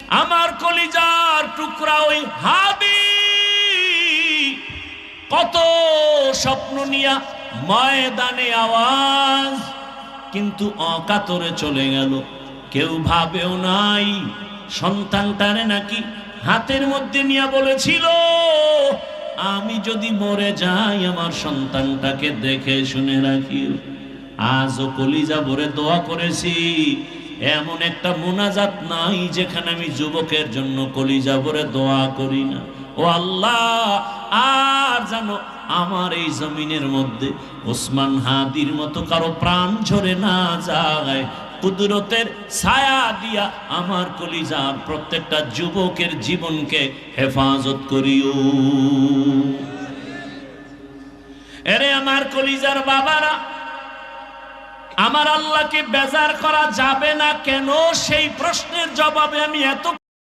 আমার কলিজার টুকরা ওই হাদি কত স্বপ্ন নিয়া ময়দানে আওয়াজ, কিন্তু অকাতরে চলে গেল। কেউ ভাবেও নাই সন্তানটারে নাকি হাতের মধ্যে নিয়ে বলেছিল, আমি যদি মরে যাই আমার সন্তানটাকে দেখে শুনে রাখিও। আজও কলিজা ভরে দোয়া করেছি, এমন একটা মোনাজাত নাই যেখানে আমি যুবকের জন্য কলিজা ভরে দোয়া করি না। ও আল্লাহ, আর জানো আমার এই জমিনের মধ্যে ওসমান হাদির মতো কারো প্রাণ ঝরে না যায়। কুদরতের ছায়া দিয়া আমার কলিজার প্রত্যেকটা যুবকের জীবনকে হেফাজত করিও। এরে আমার কলিজার বাবারা, আমার আল্লাহকে বেজার করা যাবে না কেন, সেই প্রশ্নের জবাবে আমি এত